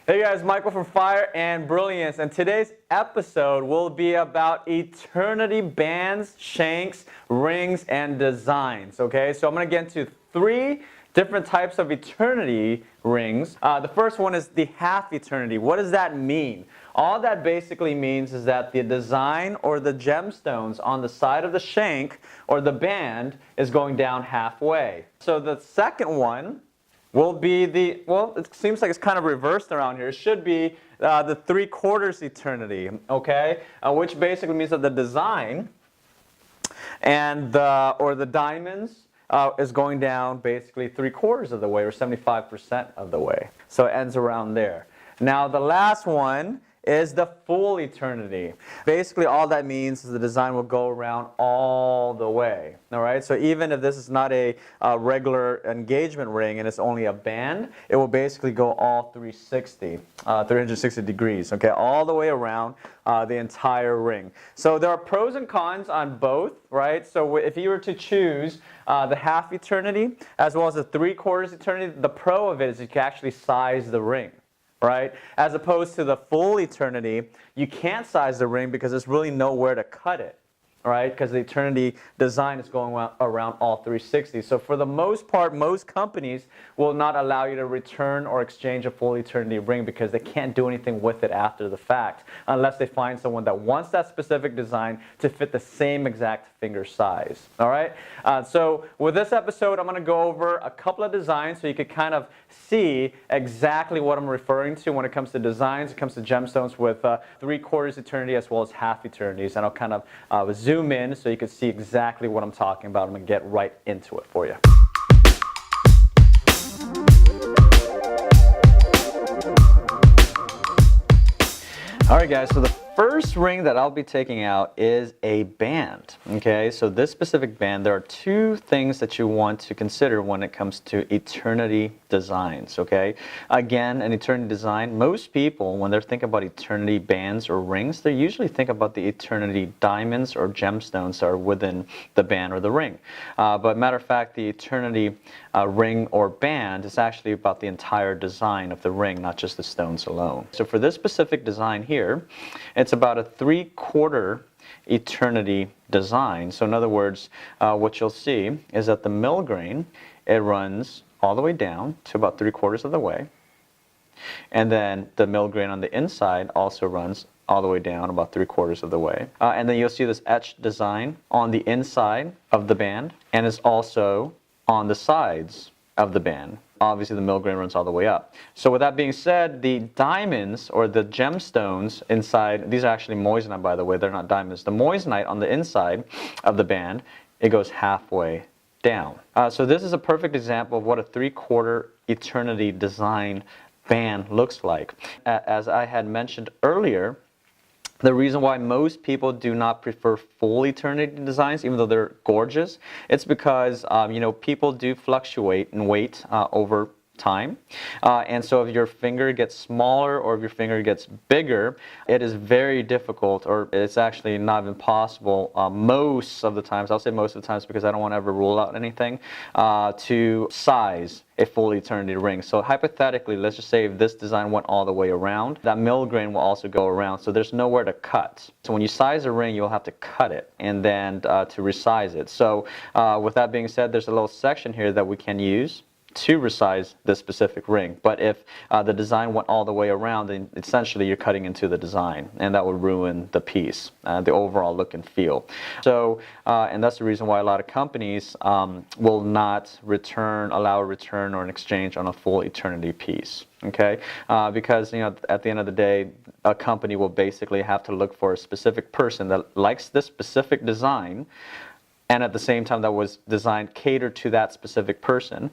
Hey guys, Michael from Fire and Brilliance, and today's episode will be about eternity bands, shanks, rings, and designs. Okay, so I'm going to get into 3 different types of eternity rings. The first one is the half eternity. What does that mean? All that basically means is that the design or the gemstones on the side of the shank or the band is going down halfway. So the second one will be the, well, it seems like it's kind of reversed around here. It should be the 3/4 eternity, okay? Which basically means that the design and the diamonds is going down basically 3/4 of the way, or 75% of the way. So it ends around there. Now the last one is the full eternity. Basically all that means is the design will go around all the way. All right, so even if this is not a regular engagement ring and it's only a band, it will basically go all 360 degrees, okay, all the way around the entire ring. So there are pros and cons on both, right? So if you were to choose the half eternity as well as the 3/4 eternity, the pro of it is you can actually size the ring. Right? As opposed to the full eternity, you can't size the ring because there's really nowhere to cut it. Right? Because the eternity design is going around all 360. So for the most part, most companies will not allow you to return or exchange a full eternity ring because they can't do anything with it after the fact unless they find someone that wants that specific design to fit the same exact finger size. All right? So with this episode, I'm going to go over a couple of designs so you can kind of see exactly what I'm referring to when it comes to designs. It comes to gemstones with 3/4 eternity as well as half eternities. And I'll kind of zoom in so you can see exactly what I'm talking about. I'm going to get right into it for you. Alright guys, so the first ring that I'll be taking out is a band. Okay, so this specific band, there are 2 things that you want to consider when it comes to eternity designs. Okay, again, an eternity design, most people when they're thinking about eternity bands or rings, they usually think about the eternity diamonds or gemstones that are within the band or the ring. But matter of fact, the eternity ring or band is actually about the entire design of the ring, not just the stones alone. So for this specific design here, it's about a 3/4 eternity design. So in other words, what you'll see is that the mill grain, it runs all the way down to about 3/4 of the way. And then the mill grain on the inside also runs all the way down about 3/4 of the way. And then you'll see this etched design on the inside of the band, and it's also on the sides of the band. Obviously the mill grain runs all the way up. So with that being said, the diamonds or the gemstones inside, these are actually moissanite by the way, they're not diamonds. The moissanite on the inside of the band, it goes halfway down. So this is a perfect example of what a 3/4 eternity design band looks like. As I had mentioned earlier, the reason why most people do not prefer full eternity designs, even though they're gorgeous, it's because people do fluctuate in weight over time. And so if your finger gets smaller or if your finger gets bigger, it is very difficult, or it's actually not even possible most of the times, I'll say most of the times because I don't want to ever rule out anything, to size a full eternity ring. So hypothetically, let's just say if this design went all the way around, that mill grain will also go around, so there's nowhere to cut. So when you size a ring, you'll have to cut it and then to resize it. So with that being said, there's a little section here that we can use to resize this specific ring. But if the design went all the way around, then essentially you're cutting into the design, and that would ruin the piece, the overall look and feel. So, and that's the reason why a lot of companies will not allow a return or an exchange on a full eternity piece. Okay, because at the end of the day, a company will basically have to look for a specific person that likes this specific design, and at the same time that was designed catered to that specific person's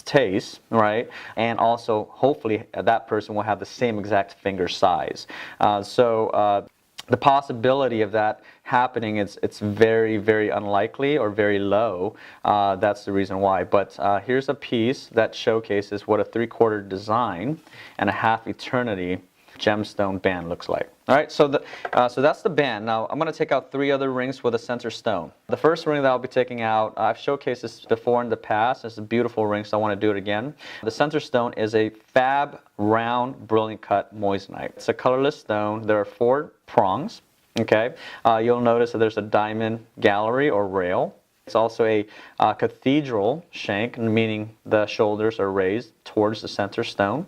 taste, right? And also hopefully that person will have the same exact finger size. The possibility of that happening, it's very, very unlikely or very low. That's the reason why. But here's a piece that showcases what a 3/4 design and a half eternity gemstone band looks like. All right, so that's the band. Now I'm going to take out 3 other rings with a center stone. The first ring that I'll be taking out, I've showcased this before in the past. It's a beautiful ring, so I want to do it again. The center stone is a fab round brilliant cut moissanite. It's a colorless stone. There are 4 prongs. Okay, you'll notice that there's a diamond gallery or rail. It's also a cathedral shank, meaning the shoulders are raised towards the center stone.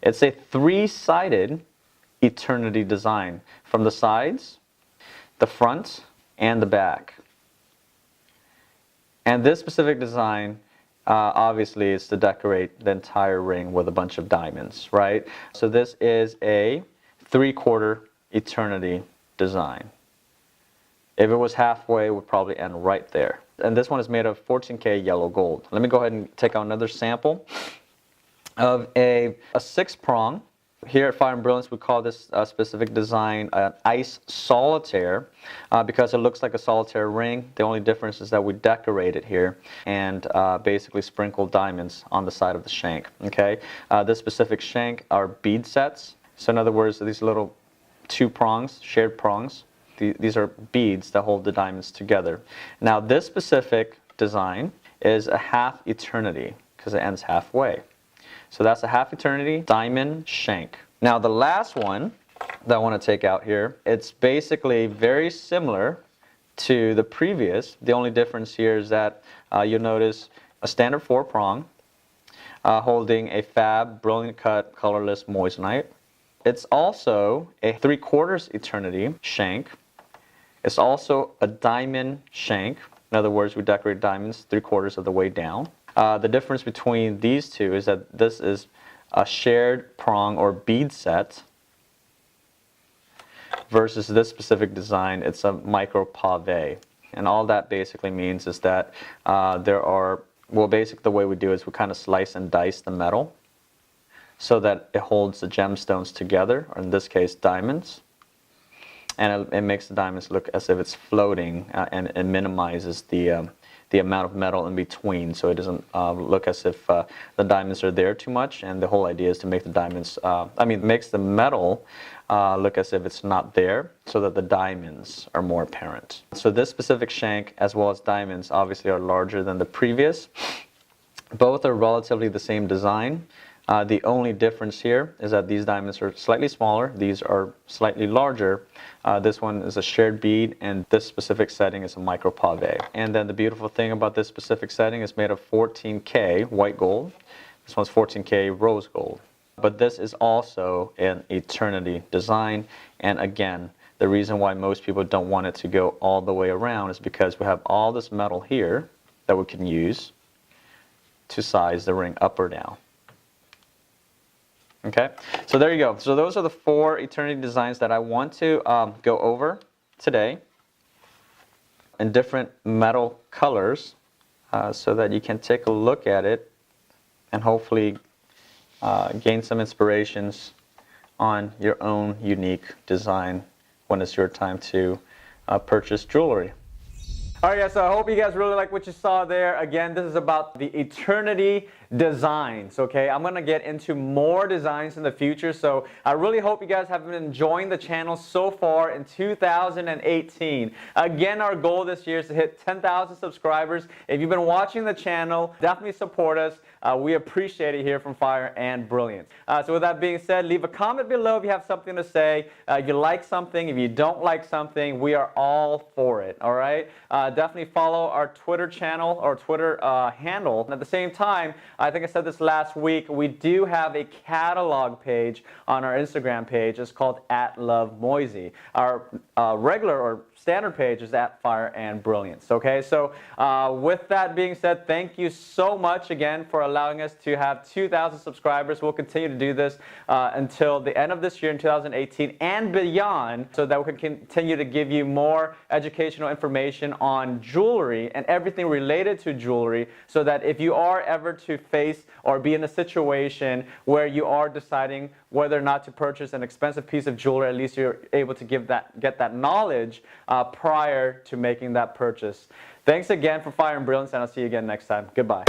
It's a 3-sided eternity design from the sides, the front, and the back. And this specific design obviously is to decorate the entire ring with a bunch of diamonds, right? So this is a 3/4 eternity design. If it was halfway, it would probably end right there. And this one is made of 14K yellow gold. Let me go ahead and take out another sample of a 6-prong. Here at Fire and Brilliance, we call this specific design an ice solitaire because it looks like a solitaire ring. The only difference is that we decorate it here and basically sprinkle diamonds on the side of the shank. Okay, this specific shank are bead sets. So in other words, these little 2 prongs, shared prongs, these are beads that hold the diamonds together. Now this specific design is a half eternity because it ends halfway. So that's a half eternity diamond shank. Now the last one that I want to take out here, it's basically very similar to the previous. The only difference here is that you'll notice a standard 4-prong holding a fab brilliant cut colorless moissanite. It's also a 3/4 eternity shank. It's also a diamond shank. In other words, we decorate diamonds 3/4 of the way down. The difference between these two is that this is a shared prong or bead set versus this specific design, it's a micro pave. And all that basically means is that basically the way we do is we kind of slice and dice the metal so that it holds the gemstones together, or in this case, diamonds. And it makes the diamonds look as if it's floating, and it minimizes the amount of metal in between, so it doesn't look as if the diamonds are there too much. And the whole idea is to make the diamonds, it makes the metal look as if it's not there, so that the diamonds are more apparent. So this specific shank, as well as diamonds, obviously are larger than the previous. Both are relatively the same design. The only difference here is that these diamonds are slightly smaller, these are slightly larger. This one is a shared bead, and this specific setting is a micro pave. And then the beautiful thing about this specific setting is made of 14K white gold. This one's 14K rose gold. But this is also an eternity design, and again, the reason why most people don't want it to go all the way around is because we have all this metal here that we can use to size the ring up or down. Okay, so there you go. So those are the 4 eternity designs that I want to go over today in different metal colors so that you can take a look at it and hopefully gain some inspirations on your own unique design when it's your time to purchase jewelry. All right, guys, so I hope you guys really like what you saw there. Again, this is about the eternity designs, okay? I'm going to get into more designs in the future, so I really hope you guys have been enjoying the channel so far in 2018. Again, our goal this year is to hit 10,000 subscribers. If you've been watching the channel, definitely support us. We appreciate it here from Fire and Brilliance. So with that being said, leave a comment below if you have something to say. If you like something, if you don't like something, we are all for it, all right? Definitely follow our Twitter channel or Twitter handle. And at the same time, I think I said this last week, we do have a catalog page on our Instagram page. It's called @LoveMoisey. Our regular or standard page is @Fire and Brilliance. Okay, so with that being said, thank you so much again for allowing us to have 2,000 subscribers. We'll continue to do this until the end of this year in 2018 and beyond, so that we can continue to give you more educational information on jewelry and everything related to jewelry, so that if you are ever to face or be in a situation where you are deciding whether or not to purchase an expensive piece of jewelry, at least you're able to get that knowledge prior to making that purchase. Thanks again for Fire and Brilliance, and I'll see you again next time. Goodbye.